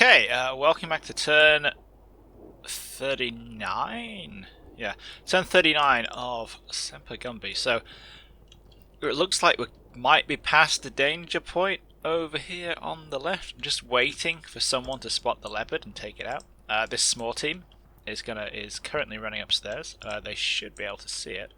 Okay, welcome back to turn 39? Yeah, turn 39 of Semper Gumby. So, it looks like we might be past the danger point over here on the left. I'm just waiting for someone to spot the leopard and take it out. This small team is currently running upstairs. They should be able to see it.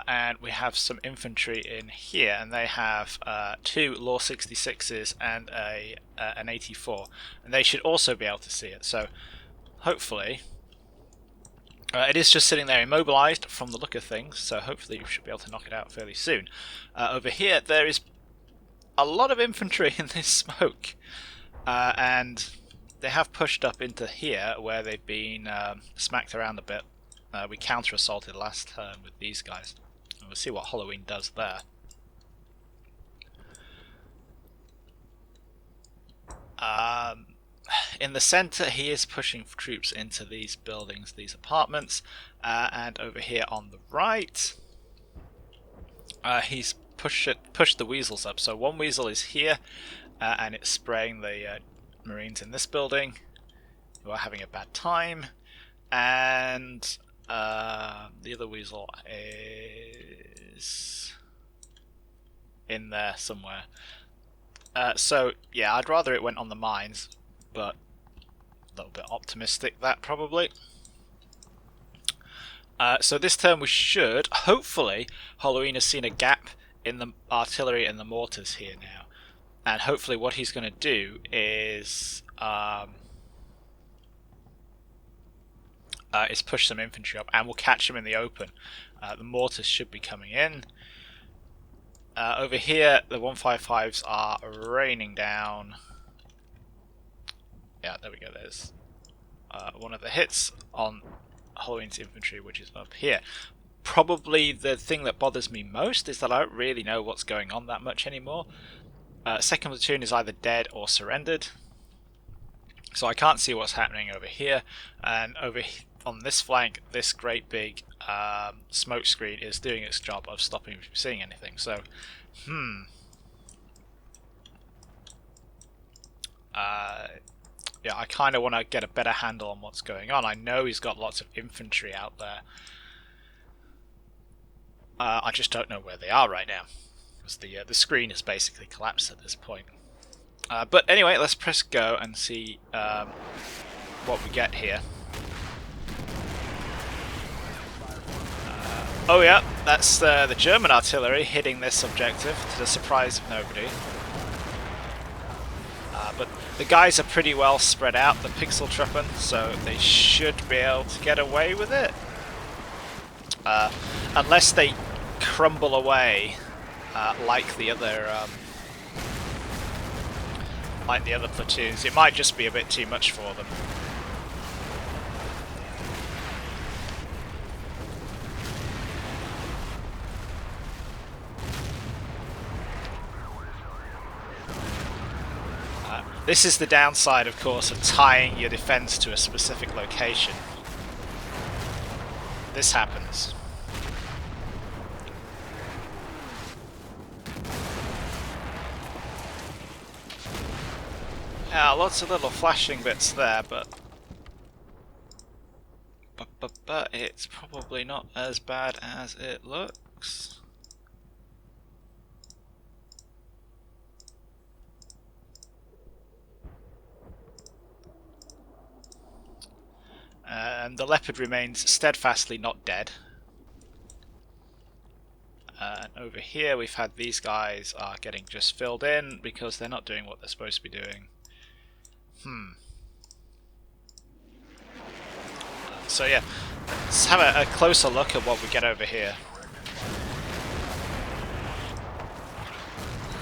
And we have some infantry in here, and they have two Law 66s and an 84, and they should also be able to see it. So hopefully, it is just sitting there immobilized from the look of things, so hopefully you should be able to knock it out fairly soon. Over here there is a lot of infantry in this smoke, and they have pushed up into here where they've been smacked around a bit. We counter-assaulted last turn with these guys. And we'll see what Halloween does there. In the centre, he is pushing troops into these buildings, these apartments, and over here on the right, he's pushed the weasels up. So one weasel is here, and it's spraying the Marines in this building, who are having a bad time, and the other weasel is in there somewhere. So yeah, I'd rather it went on the mines, but a little bit optimistic that probably. So this turn we should, hopefully, Halloween has seen a gap in the artillery and the mortars here now, and hopefully what he's going to do is push some infantry up, and we'll catch them in the open. The mortars should be coming in. Over here, the 155s are raining down. Yeah, there we go. There's one of the hits on Halloween's infantry, which is up here. Probably the thing that bothers me most is that I don't really know what's going on that much anymore. Second platoon is either dead or surrendered, so I can't see what's happening over here. And over on this flank, this great big smoke screen is doing its job of stopping me from seeing anything. So, yeah, I kind of want to get a better handle on what's going on. I know he's got lots of infantry out there. I just don't know where they are right now, because the screen has basically collapsed at this point. But anyway, let's press go and see what we get here. Oh yeah, that's the German artillery hitting this objective, to the surprise of nobody. But the guys are pretty well spread out, the pixel truppen, so they should be able to get away with it. Unless they crumble away like the other platoons, it might just be a bit too much for them. This is the downside, of course, of tying your defense to a specific location. This happens. Yeah, lots of little flashing bits there, but it's probably not as bad as it looks. And the leopard remains steadfastly not dead. And over here we've had these guys are getting just filled in because they're not doing what they're supposed to be doing. So yeah, let's have a closer look at what we get over here.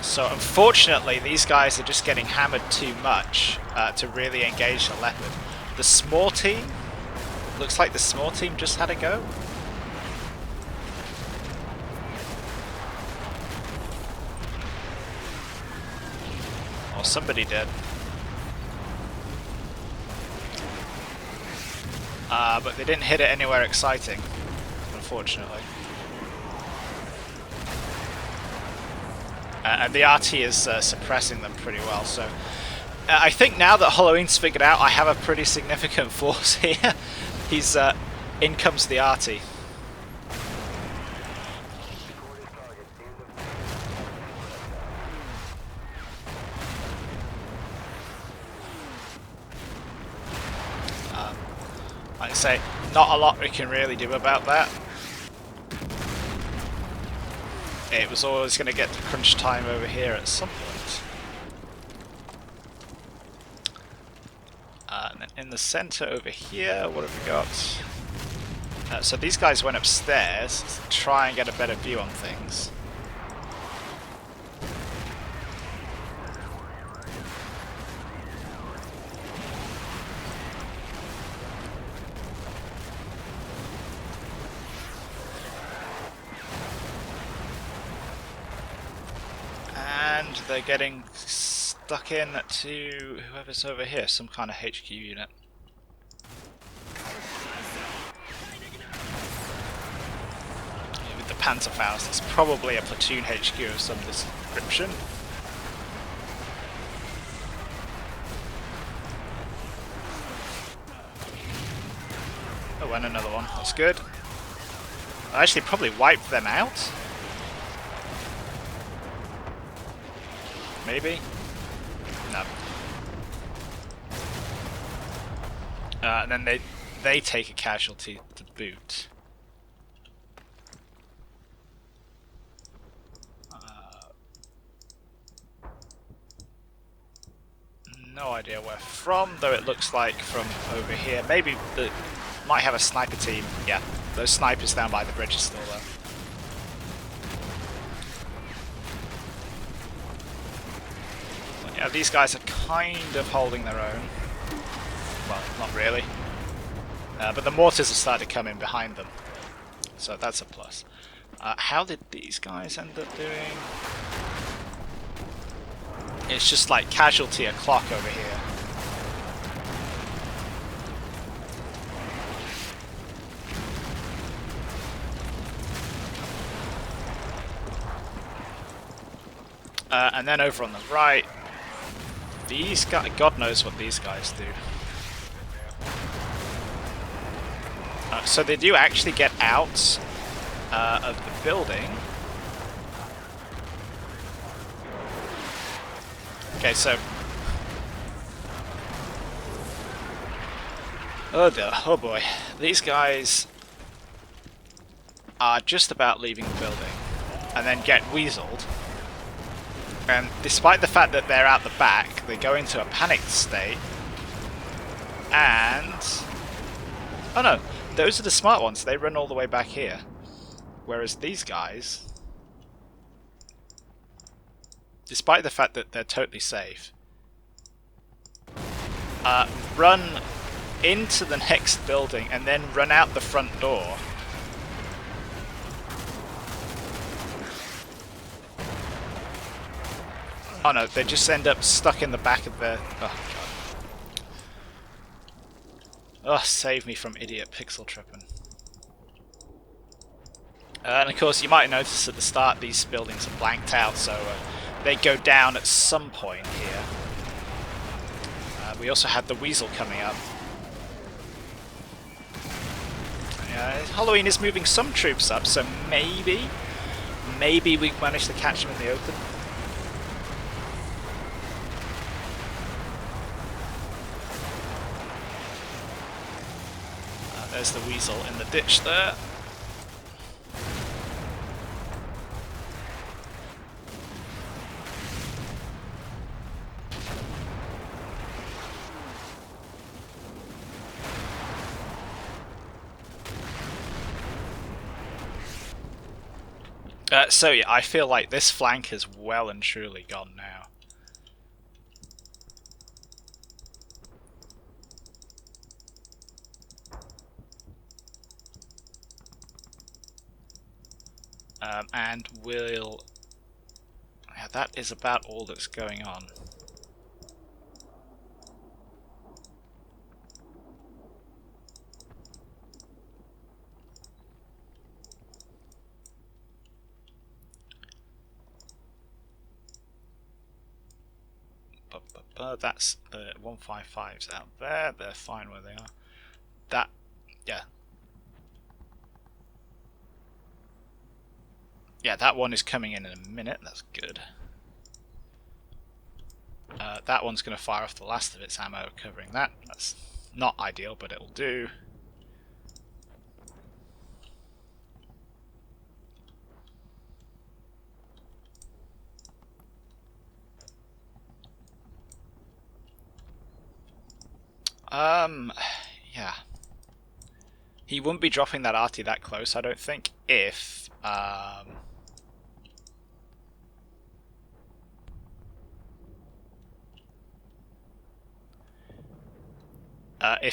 So unfortunately these guys are just getting hammered too much to really engage the leopard. The small team, looks like the small team just had a go. Or somebody did. But they didn't hit it anywhere exciting, unfortunately. and the RT is suppressing them pretty well. So I think now that Halloween's figured out I have a pretty significant force here, he's in comes the RT. Like I say, not a lot we can really do about that. It was always going to get to crunch time over here at some point. And then in the centre over here, what have we got? So these guys went upstairs to try and get a better view on things. And they're getting stuck in to whoever's over here, some kind of HQ unit. With the Panzerfaust, it's probably a platoon HQ of some description. Oh, and another one. That's good. I actually probably wiped them out. Maybe? No. And then they take a casualty to boot. No idea where from, though it looks like from over here. Maybe the might have a sniper team. Yeah, those snipers down by the bridge are still there. Yeah, these guys are kind of holding their own. Well, not really. But the mortars have started to come in behind them. So that's a plus. How did these guys end up doing? It's just like casualty o'clock over here. And then over on the right, these guys, God knows what these guys do. So they do actually get out of the building. Okay, so... Oh dear, oh boy. These guys are just about leaving the building and then get weaseled. And despite the fact that they're out the back, they go into a panicked state. And... oh no, those are the smart ones. They run all the way back here. Whereas these guys... despite the fact that they're totally safe, run into the next building and then run out the front door. Oh no, they just end up stuck in the back of the... oh god. Oh, save me from idiot pixel tripping. And of course, you might notice at the start these buildings are blanked out, so they go down at some point here. We also had the Weasel coming up. Halloween is moving some troops up, so maybe we manage to catch them in the open. There's the Weasel in the ditch there. So yeah, I feel like this flank is well and truly gone now. And we'll... yeah, that is about all that's going on. That's the 155s out there. They're fine where they are. That, yeah. Yeah, that one is coming in a minute. That's good. That one's going to fire off the last of its ammo covering that. That's not ideal, but it'll do. Yeah. He wouldn't be dropping that arty that close, I don't think, if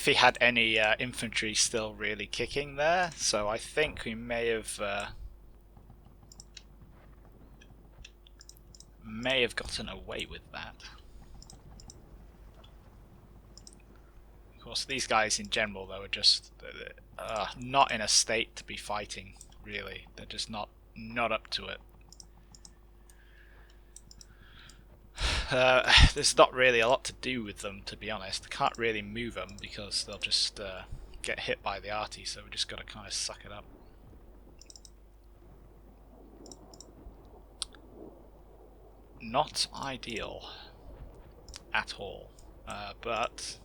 he had any infantry still really kicking there. So I think we may have gotten away with that. Of course, these guys in general, though, are just not in a state to be fighting. Really, they're just not up to it. There's not really a lot to do with them, to be honest. I can't really move them because they'll just get hit by the arty, so we just got to kind of suck it up. Not ideal at all, but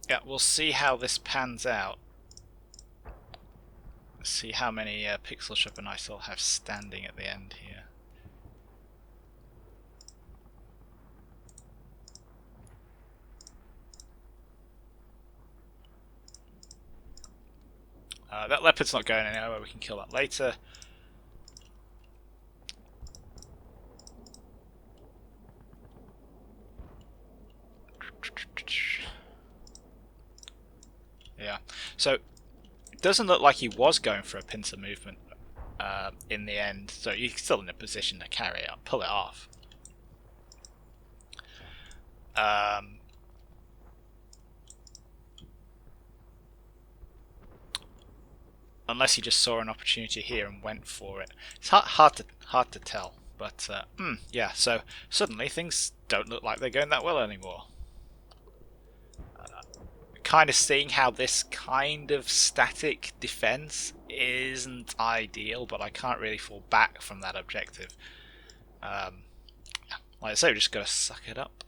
yeah, we'll see how this pans out. Let's see how many pixel shipper I still have standing at the end here. That leopard's not going anywhere, we can kill that later. Yeah, so it doesn't look like he was going for a pincer movement in the end, so he's still in a position to carry it, pull it off. Unless he just saw an opportunity here and went for it. It's hard to tell, but yeah. So suddenly things don't look like they're going that well anymore. Kind of seeing how this kind of static defense isn't ideal, but I can't really fall back from that objective. Like I say, we just gotta suck it up.